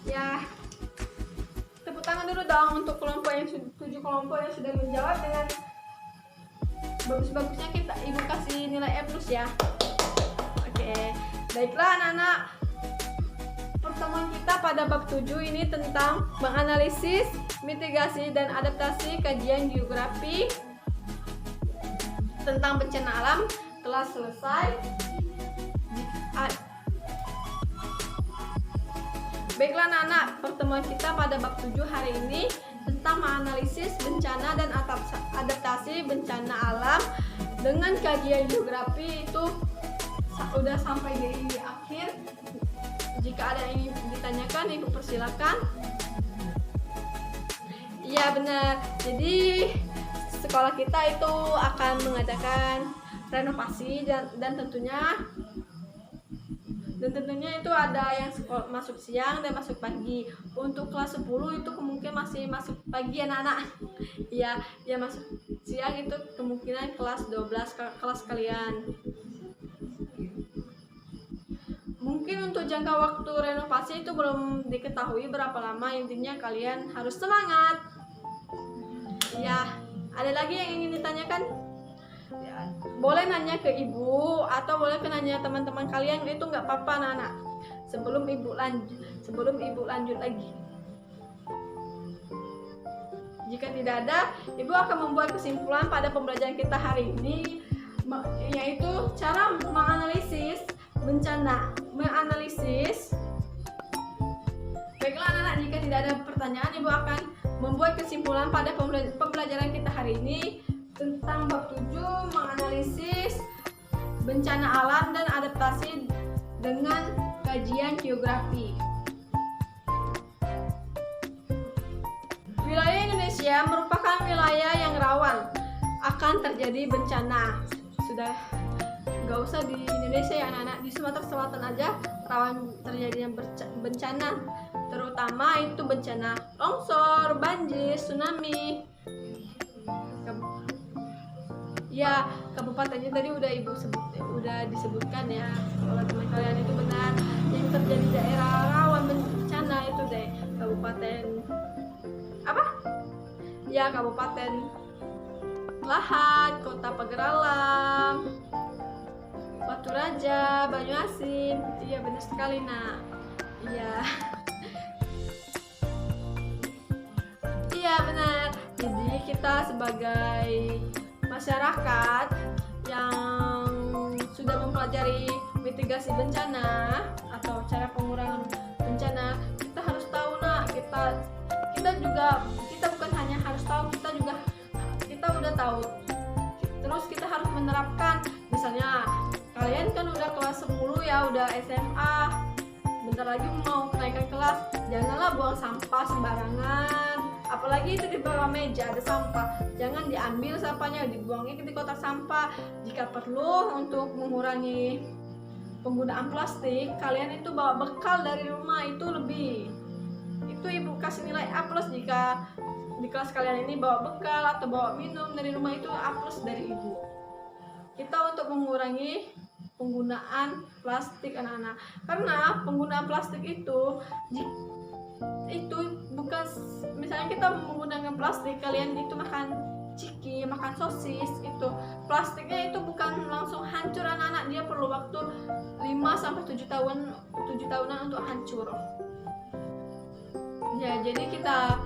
ya. Tepuk tangan dulu dong untuk kelompok yang 7 kelompok yang sudah menjawab dengan bagus-bagusnya. Ibu kasih nilai E+ ya. Oke, baiklah anak-anak, pertemuan kita pada bab 7 ini tentang menganalisis, mitigasi dan adaptasi kajian geografi tentang bencana alam telah selesai. Baiklah anak-anak, pertemuan kita pada bab 7 hari ini tentang menganalisis bencana dan adaptasi bencana alam dengan kajian geografi itu sudah sampai di akhir. Jika ada yang ingin ditanyakan, ibu persilakan. Iya benar, jadi sekolah kita itu akan mengadakan renovasi dan tentunya itu ada yang masuk siang dan masuk pagi. Untuk kelas 10 itu kemungkinan masih masuk pagi anak-anak. Ya masuk siang itu kemungkinan kelas 12 kelas kalian. Mungkin untuk jangka waktu renovasi itu belum diketahui berapa lama, intinya kalian harus semangat. Ya, ada lagi yang ingin ditanyakan? Ya, boleh nanya ke ibu atau boleh nanya teman-teman kalian, itu nggak apa-apa anak-anak. Sebelum ibu lanjut lagi. Jika tidak ada, ibu akan membuat kesimpulan pada pembelajaran kita hari ini yaitu cara menganalisis bencana. Baiklah anak-anak, jika tidak ada pertanyaan, Ibu akan membuat kesimpulan pada pembelajaran kita hari ini tentang bab 7, menganalisis bencana alam dan adaptasi dengan kajian geografi. Wilayah Indonesia merupakan wilayah yang rawan akan terjadi bencana. Sudah nggak usah di Indonesia ya anak-anak, di Sumatera Selatan aja rawan terjadinya bencana, terutama itu bencana longsor, banjir, tsunami. Ya, kabupatennya tadi udah disebutkan ya. Kalau teman kalian itu benar, yang terjadi daerah rawan bencana itu deh kabupaten apa? Ya, Kabupaten Lahat, Kota Pageralam, Batu Raja, Banyuasin. Iya benar sekali nak. Iya. Iya benar. Jadi kita sebagai masyarakat yang sudah mempelajari mitigasi bencana atau cara pengurangan bencana, kita harus tahu nak, kita bukan hanya harus tahu, kita udah tahu, terus kita harus menerapkan. Misalnya kalian kan udah kelas 10 ya, udah SMA, bentar lagi mau kenaikan kelas, janganlah buang sampah sembarangan, apalagi itu di bawah meja ada sampah, jangan diambil sampahnya, dibuangnya di kotak sampah. Jika perlu untuk mengurangi penggunaan plastik, kalian itu bawa bekal dari rumah, itu Ibu kasih nilai A+ jika di kelas kalian ini bawa bekal atau bawa minum dari rumah, itu A+ dari Ibu. Kita untuk mengurangi penggunaan plastik anak-anak, karena penggunaan plastik itu bukan, misalnya kita menggunakan plastik, kalian itu makan ciki, makan sosis, itu plastiknya itu bukan langsung hancur anak-anak, dia perlu waktu 5-7 tahunan untuk hancur. Ya, jadi kita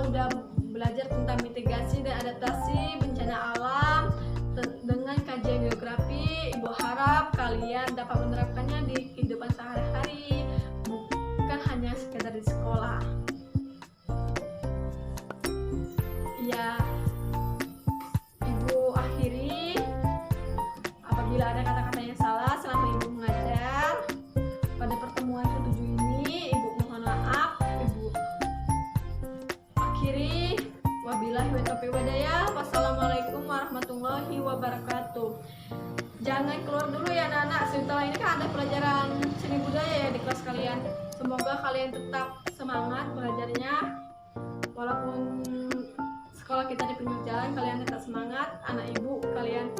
udah belajar tentang mitigasi dan adaptasi bencana alam dengan kajian geografi. Ibu harap kalian dapat menerapkannya di kehidupan sehari-hari, bukan hanya sekedar di sekolah. Ya, Ibu akhiri, apabila ada kata-kata yang salah selama Ibu mengajar pada pertemuan ke-7 ini, Ibu mohon maaf. Ibu akhiri, wabillahi taufiq walhidayah. Wassalamualaikum warahmatullahi wabarakatuh. Jangan keluar dulu ya anak-anak, setelah ini kan ada pelajaran seni budaya ya di kelas kalian. Semoga kalian tetap semangat belajarnya, walaupun sekolah kita di pinggir jalan, kalian tetap semangat. Anak Ibu, kalian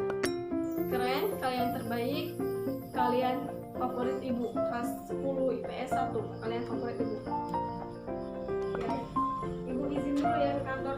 keren, kalian terbaik, kalian favorit Ibu. Kelas 10 IPS 1, kalian favorit Ibu. Ya, Ibu izin dulu ya ke kantor.